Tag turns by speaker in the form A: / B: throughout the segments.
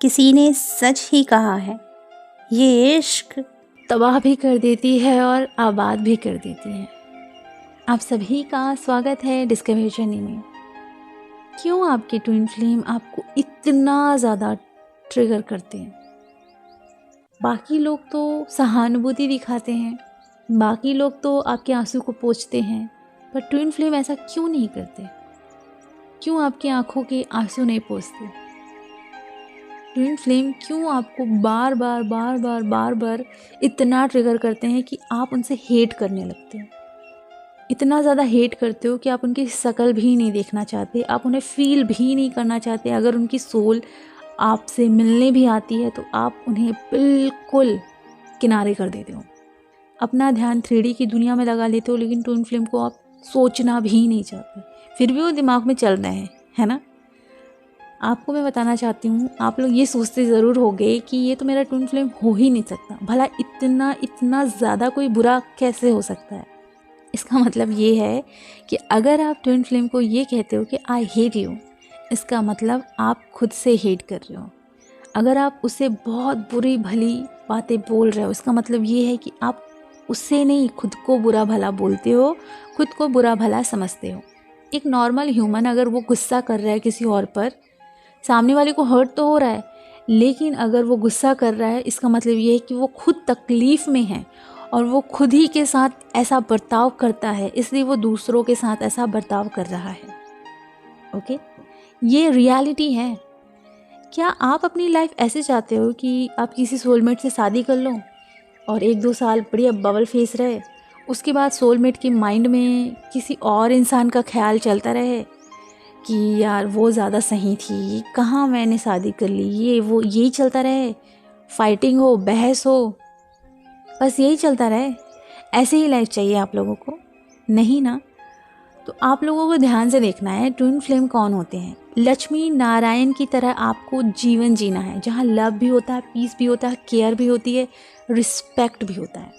A: किसी ने सच ही कहा है, ये इश्क
B: तबाह भी कर देती है और आबाद भी कर देती है। आप सभी का स्वागत है डिस्कवरी जर्नी में। क्यों आपके ट्विन फ्लेम आपको इतना ज़्यादा ट्रिगर करते हैं? बाकी लोग तो सहानुभूति दिखाते हैं, बाकी लोग तो आपके आंसू को पोंछते हैं, पर ट्विन फ्लेम ऐसा क्यों नहीं करते? क्यों आपकी आंखों के आंसू नहीं पोंछते? ट्विन फ्लेम क्यों आपको बार बार इतना ट्रिगर करते हैं कि आप उनसे हेट करने लगते हो? इतना ज़्यादा हेट करते हो कि आप उनकी शक्ल भी नहीं देखना चाहते, आप उन्हें फील भी नहीं करना चाहते। अगर उनकी सोल आपसे मिलने भी आती है तो आप उन्हें बिल्कुल किनारे कर देते हो, अपना ध्यान 3D की दुनिया में लगा लेते हो। लेकिन ट्विन फ्लेम को आप सोचना भी नहीं चाहते, फिर भी वो दिमाग में चल रहे हैं, है ना? आपको मैं बताना चाहती हूँ, आप लोग ये सोचते ज़रूर होंगे कि ये तो मेरा ट्विन फ्लेम हो ही नहीं सकता। भला इतना ज़्यादा कोई बुरा कैसे हो सकता है? इसका मतलब ये है कि अगर आप ट्विन फ्लेम को ये कहते हो कि आई हेट यू, इसका मतलब आप खुद से हेट कर रहे हो। अगर आप उससे बहुत बुरी भली बातें बोल रहे हो, इसका मतलब ये है कि आप उससे नहीं, खुद को बुरा भला बोलते हो, खुद को बुरा भला समझते हो। एक नॉर्मल ह्यूमन अगर वो गुस्सा कर रहा है किसी और पर, सामने वाले को हर्ट तो हो रहा है, लेकिन अगर वो गुस्सा कर रहा है इसका मतलब ये है कि वो खुद तकलीफ़ में है और वो खुद ही के साथ ऐसा बर्ताव करता है, इसलिए वो दूसरों के साथ ऐसा बर्ताव कर रहा है। ओके, ये रियलिटी है। क्या आप अपनी लाइफ ऐसे चाहते हो कि आप किसी सोलमेट से शादी कर लो और 1-2 साल बढ़िया बबल फेस रहे, उसके बाद सोलमेट के माइंड में किसी और इंसान का ख्याल चलता रहे कि यार वो ज़्यादा सही थी, कहाँ मैंने शादी कर ली, ये वो, यही चलता रहे, फाइटिंग हो, बहस हो, बस यही चलता रहे? ऐसे ही लाइफ चाहिए आप लोगों को? नहीं ना। तो आप लोगों को ध्यान से देखना है ट्विन फ्लेम कौन होते हैं। लक्ष्मी नारायण की तरह आपको जीवन जीना है, जहाँ लव भी होता है, पीस भी होता है, केयर भी होती है, रिस्पेक्ट भी होता है।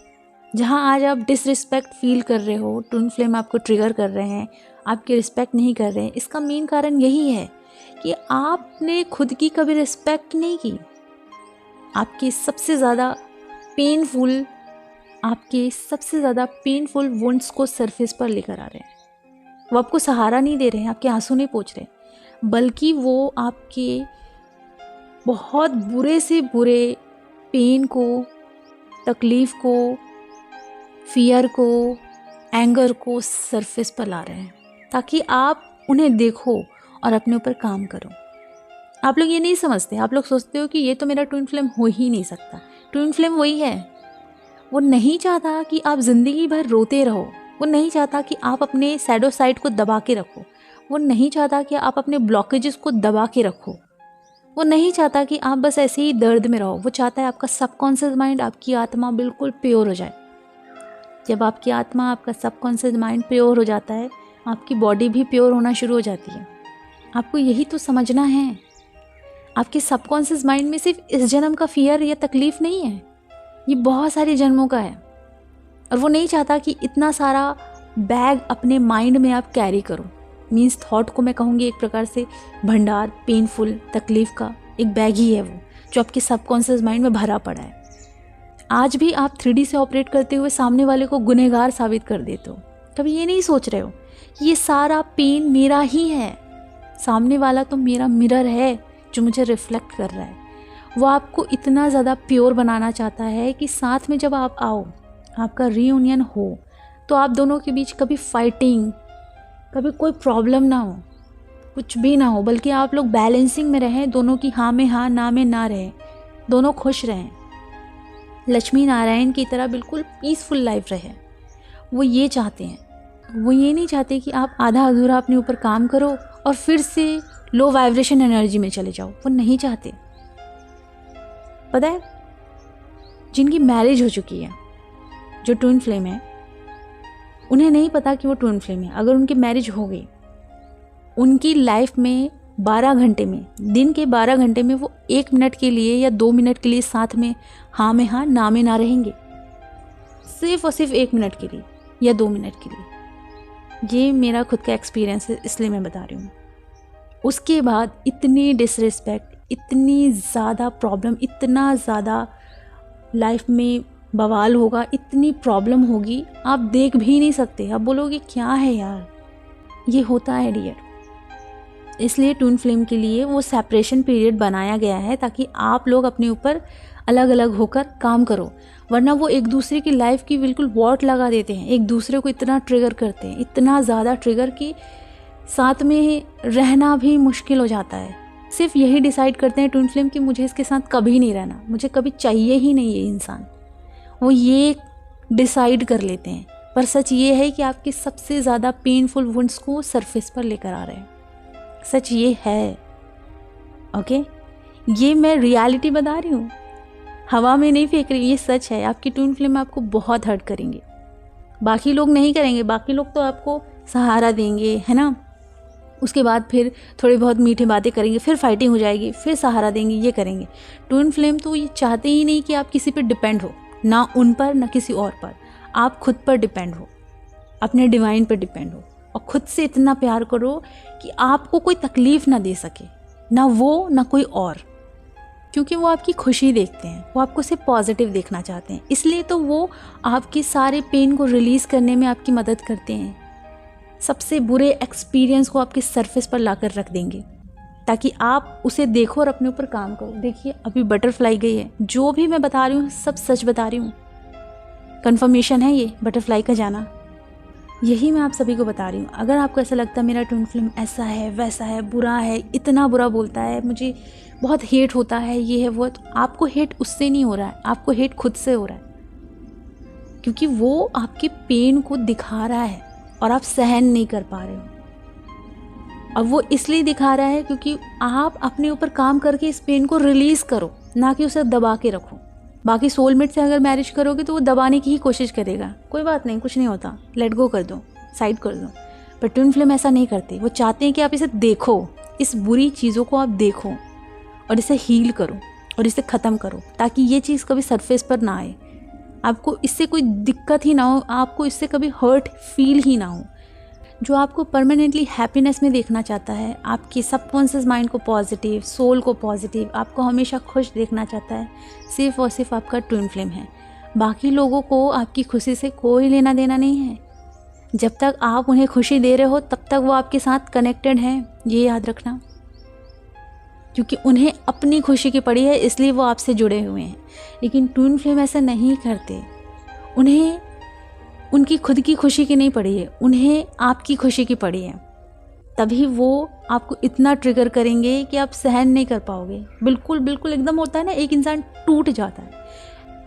B: जहाँ आज आप डिसरिस्पेक्ट फील कर रहे हो, ट्विन फ्लेम आपको ट्रिगर कर रहे हैं, आपकी रिस्पेक्ट नहीं कर रहे हैं, इसका मेन कारण यही है कि आपने खुद की कभी रिस्पेक्ट नहीं की। आपके सबसे ज़्यादा पेनफुल वुंड्स को सरफेस पर लेकर आ रहे हैं। वो आपको सहारा नहीं दे रहे हैं, आपके आंसू नहीं पोंछ रहे, बल्कि वो आपके बहुत बुरे से बुरे पेन को, तकलीफ़ को, फियर को, एंगर को सरफेस पर ला रहे हैं ताकि आप उन्हें देखो और अपने ऊपर काम करो। आप लोग ये नहीं समझते, आप लोग सोचते हो कि ये तो मेरा ट्विन फ्लेम हो ही नहीं सकता। ट्विन फ्लेम वही है, वो नहीं चाहता कि आप ज़िंदगी भर रोते रहो, वो नहीं चाहता कि आप अपने सैडो साइड को दबा के रखो, वो नहीं चाहता कि आप अपने ब्लॉकेजेस को दबा के रखो, वो नहीं चाहता कि आप बस ऐसे ही दर्द में रहो। वो चाहता है आपका सबकॉन्शियस माइंड, आपकी आत्मा बिल्कुल प्योर हो जाए। जब आपकी आत्मा, आपका सबकॉन्शियस माइंड प्योर हो जाता है, आपकी बॉडी भी प्योर होना शुरू हो जाती है। आपको यही तो समझना है। आपके सबकॉन्शियस माइंड में सिर्फ इस जन्म का फियर या तकलीफ़ नहीं है, ये बहुत सारे जन्मों का है। और वो नहीं चाहता कि इतना सारा बैग अपने माइंड में आप कैरी करो। मीन्स थॉट को मैं कहूँगी एक प्रकार से भंडार, पेनफुल तकलीफ़ का एक बैग ही है वो, जो आपके सबकॉन्शियस माइंड में भरा पड़ा है। आज भी आप 3D से ऑपरेट करते हुए सामने वाले को गुनहगार साबित कर देते हो। कभी ये नहीं सोच रहे हो कि ये सारा पेन मेरा ही है, सामने वाला तो मेरा मिरर है जो मुझे रिफ्लेक्ट कर रहा है। वो आपको इतना ज़्यादा प्योर बनाना चाहता है कि साथ में जब आप आओ, आपका रीयूनियन हो, तो आप दोनों के बीच कभी फाइटिंग, कभी कोई प्रॉब्लम ना हो, कुछ भी ना हो, बल्कि आप लोग बैलेंसिंग में रहें, दोनों की हाँ में हाँ, ना में ना रहें, दोनों खुश रहें, लक्ष्मी नारायण की तरह बिल्कुल पीसफुल लाइफ रहे। वो ये चाहते हैं। वो ये नहीं चाहते कि आप आधा अधूरा अपने ऊपर काम करो और फिर से लो वाइब्रेशन एनर्जी में चले जाओ। वो नहीं चाहते। पता है, जिनकी मैरिज हो चुकी है, जो ट्विन फ्लेम है, उन्हें नहीं पता कि वो ट्विन फ्लेम है। अगर उनकी मैरिज हो गई, उनकी लाइफ में 12 घंटे में, दिन के 12 घंटे में वो 1 मिनट के लिए या 2 मिनट के लिए साथ में हाँ में हाँ, ना में ना रहेंगे। सिर्फ और सिर्फ 1 मिनट के लिए या 2 मिनट के लिए। ये मेरा खुद का एक्सपीरियंस है, इसलिए मैं बता रही हूँ। उसके बाद इतनी डिसरिस्पेक्ट, इतनी ज़्यादा प्रॉब्लम, इतना ज़्यादा लाइफ में बवाल होगा, इतनी प्रॉब्लम होगी, आप देख भी नहीं सकते। आप बोलोगे क्या है यार, ये होता है डियर। इसलिए ट्विन फ्लेम के लिए वो सेपरेशन पीरियड बनाया गया है ताकि आप लोग अपने ऊपर अलग अलग होकर काम करो, वरना वो एक दूसरे की लाइफ की बिल्कुल वॉट लगा देते हैं, एक दूसरे को इतना ट्रिगर करते हैं, इतना ज़्यादा ट्रिगर कि साथ में रहना भी मुश्किल हो जाता है। सिर्फ यही डिसाइड करते हैं ट्विन फ्लेम कि मुझे इसके साथ कभी नहीं रहना, मुझे कभी चाहिए ही नहीं ये इंसान, वो ये डिसाइड कर लेते हैं। पर सच ये है कि आपकी सबसे ज़्यादा पेनफुल वुंड्स को सरफेस पर लेकर आ रहे हैं, सच ये है। ओके, ये मैं रियलिटी बता रही हूँ, हवा में नहीं फेंक रही, ये सच है। आपकी ट्विन फ्लेम आपको बहुत हर्ट करेंगे, बाकी लोग नहीं करेंगे, बाकी लोग तो आपको सहारा देंगे, है ना, उसके बाद फिर थोड़ी बहुत मीठी बातें करेंगे, फिर फाइटिंग हो जाएगी, फिर सहारा देंगे, ये करेंगे। ट्विन फ्लेम तो ये चाहते ही नहीं कि आप किसी पर डिपेंड हो, ना उन पर ना किसी और पर, आप खुद पर डिपेंड हो, अपने डिवाइन पर डिपेंड हो, और खुद से इतना प्यार करो कि आपको कोई तकलीफ़ ना दे सके, ना वो ना कोई और, क्योंकि वो आपकी खुशी देखते हैं, वो आपको सिर्फ पॉजिटिव देखना चाहते हैं। इसलिए तो वो आपके सारे पेन को रिलीज़ करने में आपकी मदद करते हैं, सबसे बुरे एक्सपीरियंस को आपके सरफेस पर लाकर रख देंगे ताकि आप उसे देखो और अपने ऊपर काम करो। देखिए अभी बटरफ्लाई गई है, जो भी मैं बता रही हूँ सब सच बता रही हूँ, कन्फर्मेशन है ये बटरफ्लाई का जाना, यही मैं आप सभी को बता रही हूँ। अगर आपको ऐसा लगता है मेरा ट्विन फ्लेम ऐसा है वैसा है, बुरा है, इतना बुरा बोलता है, मुझे बहुत हेट होता है, ये है वो है, तो आपको हेट उससे नहीं हो रहा है, आपको हेट खुद से हो रहा है, क्योंकि वो आपके पेन को दिखा रहा है और आप सहन नहीं कर पा रहे हो। अब वो इसलिए दिखा रहा है क्योंकि आप अपने ऊपर काम करके इस पेन को रिलीज़ करो, ना कि उसे दबा के रखो। बाकी सोलमेट से अगर मैरिज करोगे तो वो दबाने की ही कोशिश करेगा, कोई बात नहीं, कुछ नहीं होता, लेट गो कर दो, साइड कर दो। पर ट्विन फ्लेम ऐसा नहीं करते, वो चाहते हैं कि आप इसे देखो, इस बुरी चीज़ों को आप देखो और इसे हील करो और इसे ख़त्म करो, ताकि ये चीज़ कभी सरफेस पर ना आए, आपको इससे कोई दिक्कत ही ना हो, आपको इससे कभी हर्ट फील ही ना हो। जो आपको परमानेंटली हैप्पीनेस में देखना चाहता है, आपकी सबकॉन्शियस माइंड को पॉजिटिव, सोल को पॉजिटिव, आपको हमेशा खुश देखना चाहता है, सिर्फ और सिर्फ आपका ट्विन फ्लेम है। बाकी लोगों को आपकी खुशी से कोई लेना देना नहीं है। जब तक आप उन्हें खुशी दे रहे हो तब तक वो आपके साथ कनेक्टेड हैं, ये याद रखना, क्योंकि उन्हें अपनी खुशी की पड़ी है, इसलिए वो आपसे जुड़े हुए हैं। लेकिन ट्विन फ्लेम ऐसा नहीं करते, उन्हें उनकी खुद की खुशी की नहीं पड़ी है, उन्हें आपकी खुशी की पड़ी है, तभी वो आपको इतना ट्रिगर करेंगे कि आप सहन नहीं कर पाओगे। बिल्कुल बिल्कुल एकदम होता है ना, एक इंसान टूट जाता है,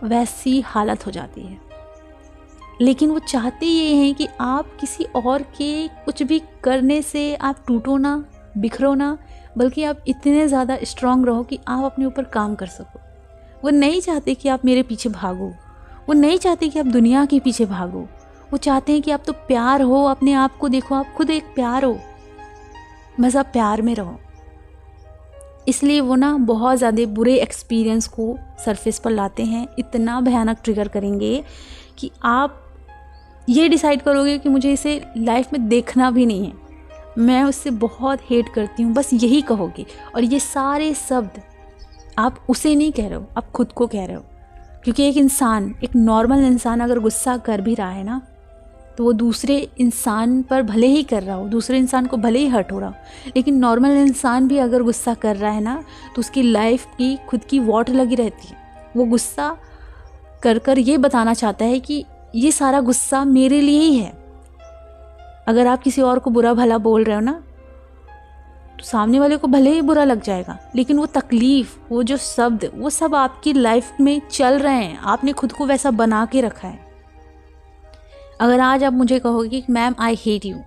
B: वैसी हालत हो जाती है। लेकिन वो चाहते ये हैं कि आप किसी और के कुछ भी करने से आप टूटो ना, बिखरो ना, बल्कि आप इतने ज़्यादा स्ट्रांग रहो कि आप अपने ऊपर काम कर सको। वो नहीं चाहते कि आप मेरे पीछे भागो, वो नहीं चाहते कि आप दुनिया के पीछे भागो, वो चाहते हैं कि आप तो प्यार हो, अपने आप को देखो, आप खुद एक प्यार हो, बस आप प्यार में रहो। इसलिए वो ना बहुत ज़्यादा बुरे एक्सपीरियंस को सरफेस पर लाते हैं, इतना भयानक ट्रिगर करेंगे कि आप ये डिसाइड करोगे कि मुझे इसे लाइफ में देखना भी नहीं है, मैं उससे बहुत हेट करती हूँ, बस यही कहोगे। और ये सारे शब्द आप उसे नहीं कह रहे हो, आप खुद को कह रहे हो, क्योंकि एक इंसान, एक नॉर्मल इंसान अगर गुस्सा कर भी रहा है ना, तो वो दूसरे इंसान पर भले ही कर रहा हो, दूसरे इंसान को भले ही हर्ट हो रहा हो, लेकिन नॉर्मल इंसान भी अगर गुस्सा कर रहा है ना, तो उसकी लाइफ की खुद की वॉट लगी रहती है। वो गुस्सा कर कर ये बताना चाहता है कि ये सारा गुस्सा मेरे लिए ही है। अगर आप किसी और को बुरा भला बोल रहे हो ना, तो सामने वाले को भले ही बुरा लग जाएगा, लेकिन वो तकलीफ़, वो जो शब्द, वो सब आपकी लाइफ में चल रहे हैं, आपने खुद को वैसा बना के रखा है। अगर आज आप मुझे कहोगे कि मैम आई हेट यू,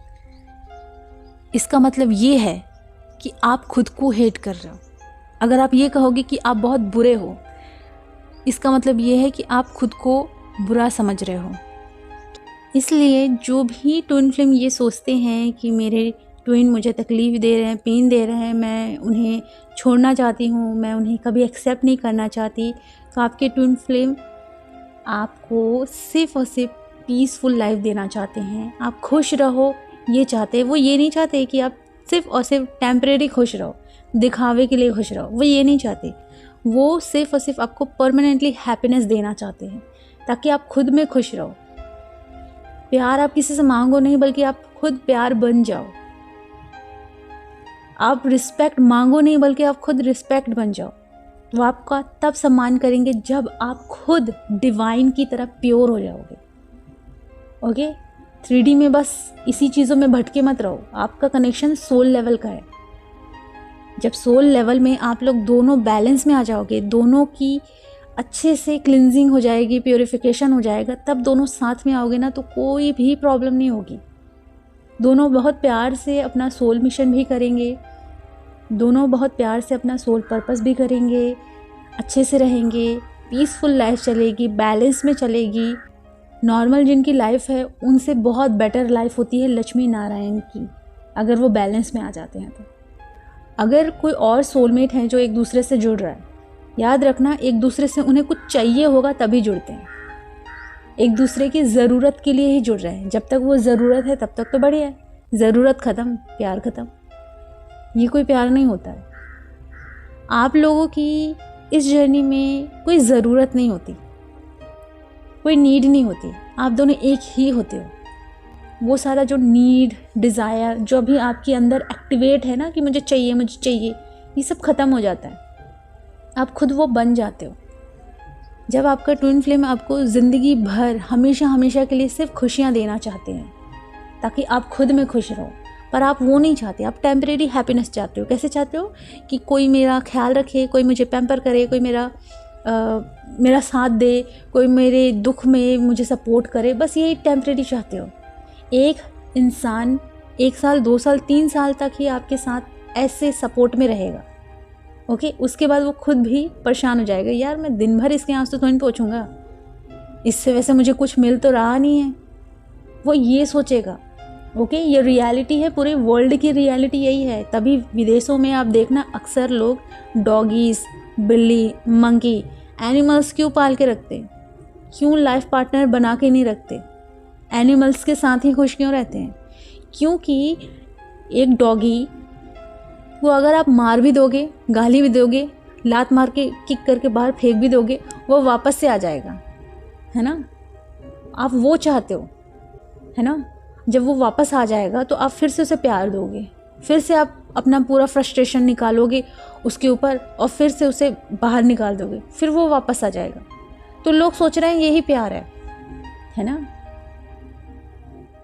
B: इसका मतलब ये है कि आप खुद को हेट कर रहे हो। अगर आप ये कहोगे कि आप बहुत बुरे हो, इसका मतलब ये है कि आप खुद को बुरा समझ रहे हो। इसलिए जो भी ट्विन फ्लेम ये सोचते हैं कि मेरे ट्विन मुझे तकलीफ़ दे रहे हैं, पेन दे रहे हैं, मैं उन्हें छोड़ना चाहती हूँ, मैं उन्हें कभी एक्सेप्ट नहीं करना चाहती, तो आपके ट्विन फ्लेम आपको सिर्फ़ और सिर्फ पीसफुल लाइफ देना चाहते हैं। आप खुश रहो ये चाहते हैं, वो ये नहीं चाहते कि आप सिर्फ़ और सिर्फ टेम्परेरी खुश रहो, दिखावे के लिए खुश रहो, वो ये नहीं चाहते। वो सिर्फ और सिर्फ आपको परमानेंटली हैप्पीनेस देना चाहते हैं ताकि आप खुद में खुश रहो। प्यार आप किसी से मांगो नहीं, बल्कि आप खुद प्यार बन जाओ। आप रिस्पेक्ट मांगो नहीं, बल्कि आप खुद रिस्पेक्ट बन जाओ। वो आपका तब सम्मान करेंगे जब आप खुद डिवाइन की तरह प्योर हो जाओगे। ओके, 3D में बस इसी चीज़ों में भटके मत रहो। आपका कनेक्शन सोल लेवल का है। जब सोल लेवल में आप लोग दोनों बैलेंस में आ जाओगे, दोनों की अच्छे से क्लिनजिंग हो जाएगी, प्योरिफिकेशन हो जाएगा, तब दोनों साथ में आओगे ना, तो कोई भी प्रॉब्लम नहीं होगी। दोनों बहुत प्यार से अपना सोल मिशन भी करेंगे, दोनों बहुत प्यार से अपना सोल पर्पस भी करेंगे, अच्छे से रहेंगे, पीसफुल लाइफ चलेगी, बैलेंस में चलेगी। नॉर्मल जिनकी लाइफ है उनसे बहुत बेटर लाइफ होती है लक्ष्मी नारायण की, अगर वो बैलेंस में आ जाते हैं तो। अगर कोई और सोलमेट हैं जो एक दूसरे से जुड़ रहा है, याद रखना एक दूसरे से उन्हें कुछ चाहिए होगा तभी जुड़ते हैं। एक दूसरे की ज़रूरत के लिए ही जुड़ रहे हैं। जब तक वो ज़रूरत है तब तक तो बढ़िया है, ज़रूरत ख़त्म प्यार ख़त्म, ये कोई प्यार नहीं होता है। आप लोगों की इस जर्नी में कोई ज़रूरत नहीं होती, कोई नीड नहीं होती, आप दोनों एक ही होते हो। वो सारा जो नीड, डिज़ायर जो अभी आपके अंदर एक्टिवेट है ना कि मुझे चाहिए, ये सब ख़त्म हो जाता है। आप खुद वो बन जाते हो। जब आपका ट्विन फ्लेम आपको ज़िंदगी भर हमेशा के लिए सिर्फ खुशियाँ देना चाहते हैं ताकि आप खुद में खुश रहो, पर आप वो नहीं चाहते। आप टेम्परेरी हैप्पीनेस चाहते हो। कैसे चाहते हो? कि कोई मेरा ख्याल रखे, कोई मुझे पैम्पर करे, कोई मेरा साथ दे, कोई मेरे दुख में मुझे सपोर्ट करे, बस यही टेम्परेरी चाहते हो। एक इंसान 1 साल, 2 साल, 3 साल तक ही आपके साथ ऐसे सपोर्ट में रहेगा। ओके, उसके बाद वो खुद भी परेशान हो जाएगा, यार मैं दिन भर इसके आंसू तो नहीं पोंछूंगा, इससे वैसे मुझे कुछ मिल तो रहा नहीं है, वो ये सोचेगा। ओके, ये रियलिटी है, पूरे वर्ल्ड की रियलिटी यही है। तभी विदेशों में आप देखना अक्सर लोग डॉगीज़, बिल्ली, मंकी, एनिमल्स क्यों पाल के रखते, क्यों लाइफ पार्टनर बना के नहीं रखते, एनिमल्स के साथ ही खुश क्यों रहते हैं? क्योंकि एक डॉगी वो अगर आप मार भी दोगे, गाली भी दोगे, लात मार के किक करके बाहर फेंक भी दोगे, वो वापस से आ जाएगा, है ना? आप वो चाहते हो, है ना? जब वो वापस आ जाएगा तो आप फिर से उसे प्यार दोगे, फिर से आप अपना पूरा फ्रस्ट्रेशन निकालोगे उसके ऊपर और फिर से उसे बाहर निकाल दोगे, फिर वो वापस आ जाएगा। तो लोग सोच रहे हैं यही प्यार है ना?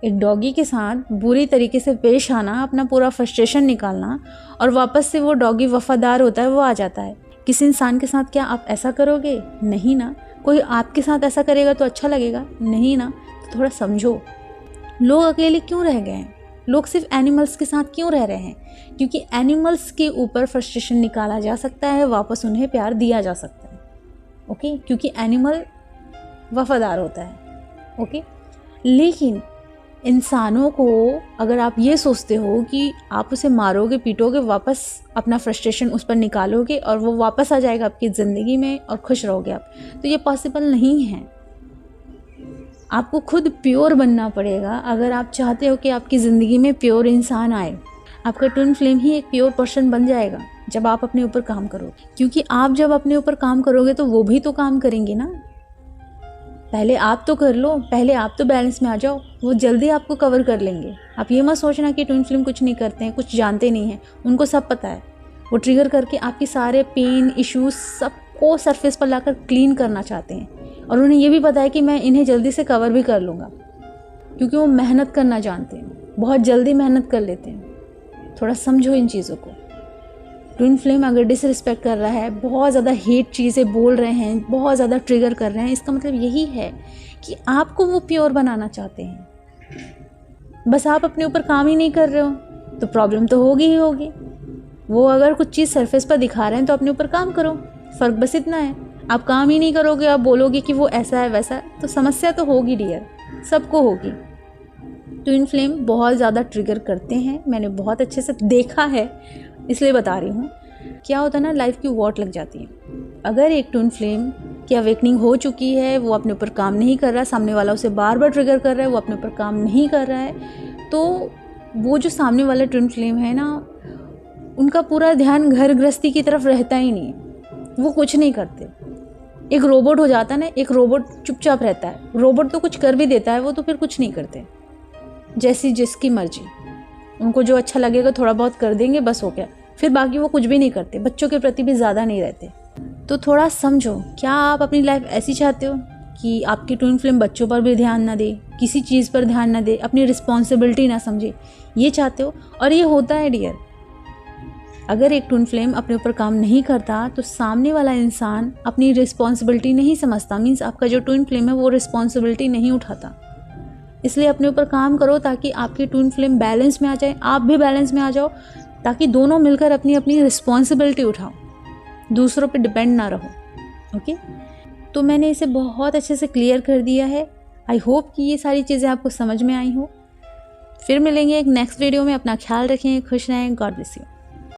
B: एक डॉगी के साथ बुरी तरीके से पेश आना, अपना पूरा फ्रस्ट्रेशन निकालना, और वापस से वो डॉगी वफादार होता है, वो आ जाता है। किसी इंसान के साथ क्या आप ऐसा करोगे? नहीं ना। कोई आपके साथ ऐसा करेगा तो अच्छा लगेगा? नहीं ना। तो थोड़ा समझो, लोग अकेले क्यों रह गए हैं? लोग सिर्फ एनिमल्स के साथ क्यों रह रहे हैं? क्योंकि एनिमल्स के ऊपर फ्रस्ट्रेशन निकाला जा सकता है, वापस उन्हें प्यार दिया जा सकता है। ओके, क्योंकि एनिमल वफादार होता है। ओके, लेकिन इंसानों को अगर आप ये सोचते हो कि आप उसे मारोगे, पीटोगे, वापस अपना फ्रस्ट्रेशन उस पर निकालोगे और वो वापस आ जाएगा आपकी ज़िंदगी में और खुश रहोगे आप, तो ये पॉसिबल नहीं है। आपको खुद प्योर बनना पड़ेगा अगर आप चाहते हो कि आपकी ज़िंदगी में प्योर इंसान आए। आपका ट्विन फ्लेम ही एक प्योर पर्सन बन जाएगा जब आप अपने ऊपर काम करोगे, क्योंकि आप जब अपने ऊपर काम करोगे तो वो भी तो काम करेंगे ना। पहले आप तो कर लो, पहले आप तो बैलेंस में आ जाओ, वो जल्दी आपको कवर कर लेंगे। आप ये मत सोचना कि ट्विन फ्लेम कुछ नहीं करते हैं, कुछ जानते नहीं हैं, उनको सब पता है। वो ट्रिगर करके आपके सारे पेन, इश्यूज सबको सरफेस पर लाकर क्लीन करना चाहते हैं, और उन्हें ये भी पता है कि मैं इन्हें जल्दी से कवर भी कर लूँगा, क्योंकि वो मेहनत करना जानते हैं, बहुत जल्दी मेहनत कर लेते हैं। थोड़ा समझो इन चीज़ों को। ट्विन फ्लेम अगर डिसरिस्पेक्ट कर रहा है, बहुत ज़्यादा हेट चीज़ें बोल रहे हैं, बहुत ज़्यादा ट्रिगर कर रहे हैं, इसका मतलब यही है कि आपको वो प्योर बनाना चाहते हैं। बस आप अपने ऊपर काम ही नहीं कर रहे हो तो प्रॉब्लम तो होगी ही होगी। वो अगर कुछ चीज़ सरफेस पर दिखा रहे हैं तो अपने ऊपर काम करो, फ़र्क बस इतना है। आप काम ही नहीं करोगे, आप बोलोगे कि वो ऐसा है वैसा है, तो समस्या तो होगी डियर, सबको होगी। ट्विन फ्लेम बहुत ज़्यादा ट्रिगर करते हैं, मैंने बहुत अच्छे से देखा है, इसलिए बता रही हूँ। क्या होता है ना, लाइफ की वॉट लग जाती है। अगर एक ट्विन फ्लेम की अवेकनिंग हो चुकी है, वो अपने ऊपर काम नहीं कर रहा, सामने वाला उसे बार बार ट्रिगर कर रहा है, वो अपने ऊपर काम नहीं कर रहा है, तो वो जो सामने वाला ट्विन फ्लेम है ना, उनका पूरा ध्यान घर गृहस्थी की तरफ रहता ही नहीं है, वो कुछ नहीं करते। एक रोबोट हो जाता है ना, एक रोबोट चुपचाप रहता है, रोबोट तो कुछ कर भी देता है, वो तो फिर कुछ नहीं करते, जैसी जिसकी मर्जी, उनको जो अच्छा लगेगा थोड़ा बहुत कर देंगे, बस हो गया, फिर बाकी वो कुछ भी नहीं करते, बच्चों के प्रति भी ज़्यादा नहीं रहते। तो थोड़ा समझो, क्या आप अपनी लाइफ ऐसी चाहते हो कि आपकी ट्विन फ्लेम बच्चों पर भी ध्यान ना दे, किसी चीज़ पर ध्यान ना दे, अपनी रिस्पॉन्सिबिलिटी ना समझे, ये चाहते हो? और ये होता है डियर। अगर एक ट्विन फ्लेम अपने ऊपर काम नहीं करता तो सामने वाला इंसान अपनी रिस्पॉन्सिबिलिटी नहीं समझता, मीन्स आपका जो ट्विन फ्लेम है वो रिस्पॉन्सिबिलिटी नहीं उठाता। इसलिए अपने ऊपर काम करो ताकि आपकी ट्विन फ्लेम बैलेंस में आ जाए, आप भी बैलेंस में आ जाओ, ताकि दोनों मिलकर अपनी अपनी रिस्पॉन्सिबिलिटी उठाओ, दूसरों पे डिपेंड ना रहो। ओके, तो मैंने इसे बहुत अच्छे से क्लियर कर दिया है। आई होप कि ये सारी चीज़ें आपको समझ में आई हो। फिर मिलेंगे एक नेक्स्ट वीडियो में। अपना ख्याल रखें, खुश रहें, गॉड ब्लेस यू।